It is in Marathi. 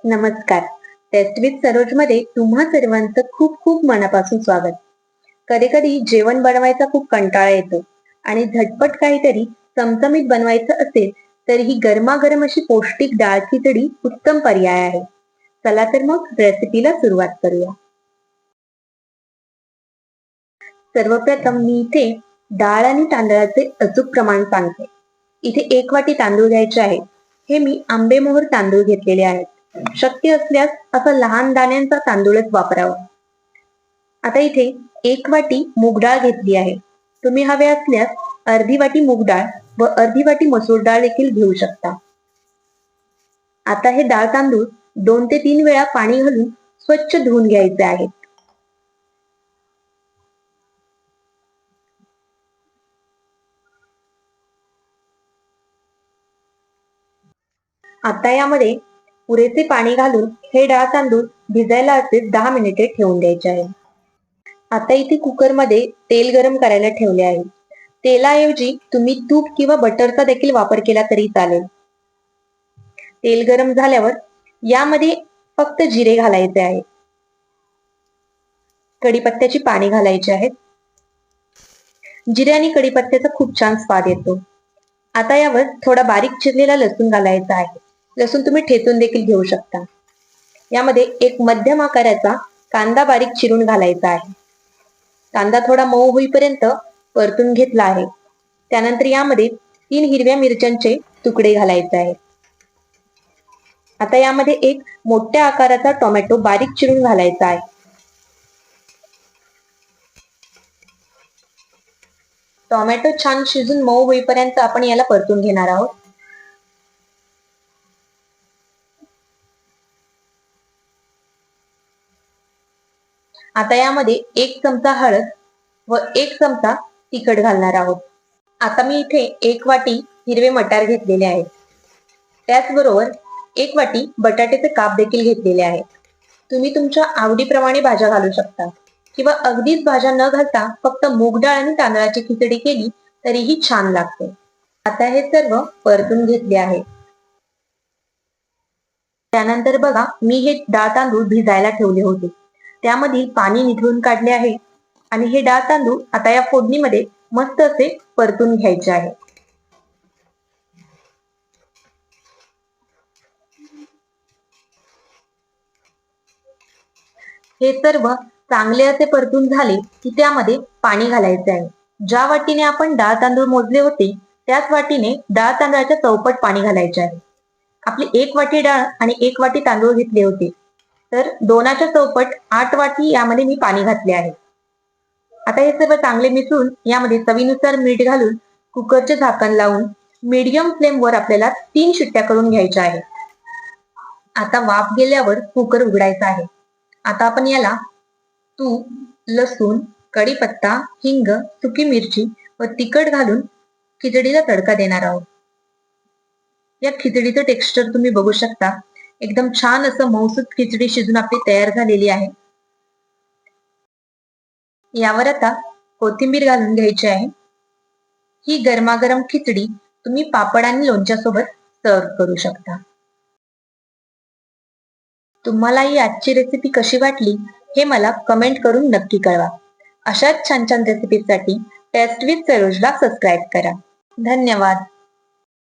नमस्कार. टेस्ट विथ सरोज मध्ये तुम्हा सर्वांचं खूप खूप मनापासून स्वागत. कधी कधी जेवण बनवायचा खूप कंटाळा येतो आणि झटपट काहीतरी चमचमीत बनवायचं असेल तर ही गरमागरम अशी पौष्टिक डाळ खिचडी उत्तम पर्याय आहे. चला तर मग रेसिपीला सुरुवात करूया. सर्वप्रथम मी इथे डाळ आणि तांदळाचे अचूक प्रमाण सांगते. इथे 1 वाटी तांदूळ घ्यायचे आहे. हे मी आंबेमोहर तांदूळ घेतलेले आहेत. शक्य असल्यास असा लहान दाण्यांचा तांदूळच वापरावा. आता इथे 1 वाटी मूग डाळ घेतली आहे. तुम्ही हवे असल्यास अर्धी वाटी मूग डाळ व अर्धी वाटी मसूर डाळ देखील घेऊ शकता. आता हे डाळ तांदूळ 2 ते 3 वेळा पाणी घालून स्वच्छ धुवून घ्यायचे आहेत. आता यामध्ये पुरेसे पाणी घालून हे डाळ तांदूळ भिजायला असे 10 मिनिटे ठेवून द्यायचे आहे. आता इथे कुकरमध्ये तेल गरम करायला ठेवले आहे. तेलाऐवजी तुम्ही तूप किंवा बटरचा देखील वापर केला तरी चालेल. तेल गरम झाल्यावर यामध्ये फक्त जिरे घालायचे आहे. कढीपत्त्याची पाने घालायची आहेत. जिरे आणि कढीपत्त्याचा खूप छान स्वाद येतो. आता यावर थोडा बारीक चिरलेला लसूण घालायचा आहे. लसूण तुम्ही ठेचून देखील घेऊ शकता. यामध्ये एक मध्यम आकाराचा कांदा बारीक चिरून घालायचा आहे. कांदा थोडा मऊ होईपर्यंत परतून घेतला आहे. त्यानंतर यामध्ये 3 हिरव्या मिरच्यांचे तुकडे घालायचे आहेत. आता यामध्ये एक मोठ्या आकाराचा टोमॅटो बारीक चिरून घालायचा आहे. टोमॅटो छान शिजून मऊ होईपर्यंत आपण याला परतून घेणार आहोत. आता यामध्ये 1 चमचा हळद व 1 चमचा तिखट घालणार आहोत. आता मी इथे 1 वाटी हिरवे मटार घेतलेले आहेत. त्याचबरोबर 1 वाटी बटाट्याचे काप देखील घेतलेले आहेत. तुम्ही तुमच्या आवडीप्रमाणे भाज्या घालू शकता किंवा अगदीच भाज्या न घालता फक्त मूग डाळ आणि तांदळाची खिचडी केली तरीही छान लागते. आता हे सर्व परतून घेतले आहे. त्यानंतर बघा, मी हे डाळ तांदूळ भिजायला ठेवले होते. त्यामधील पाणी निथळून काढले आहे आणि हे डाळ तांदूळ आता या फोडणीमध्ये मस्त असे परतून घ्यायचे आहे. हे सर्व चांगले असे परतून झाले की त्यामध्ये पाणी घालायचे आहे. ज्या वाटीने आपण डाळ तांदूळ मोजले होते त्याच वाटीने डाळ तांदळाच्या चौपट पाणी घालायचे आहे. आपली 1 वाटी डाळ आणि 1 वाटी तांदूळ घेतले होते, तर 2च्या चौपट 8 वाटी यामध्ये मी पाणी घातले आहे. आता हे सर्व चांगले मिसळून यामध्ये चवीनुसार मीठ घालून कुकरचे झाकण लावून मीडियम फ्लेमवर आपल्याला 3 शिट्ट्या करून घ्यायच्या आहेत. आता वाफ गेल्यावर कुकर उघडायचा आहे. आता आपण याला तूप, लसूण, कढीपत्ता, हिंग, सुकी मिरची व तिखट घालून खिचडीला तडका देणार आहोत. या खिचडीचं टेक्स्चर तुम्ही बघू शकता. एकदम छान असं मऊसूत खिचडी शिजून आपली तयार झालेली आहे. यावर आता कोथिंबीर घालून घ्यायची आहे. ही गरमागरम खिचडी तुम्ही पापड आणि लोणच्या सोबत सर्व करू शकता. तुम्हाला ही आजची रेसिपी कशी वाटली हे मला कमेंट करून नक्की कळवा. अशाच छान छान रेसिपीसाठी टेस्ट विथ सरोजला सबस्क्राईब करा. धन्यवाद.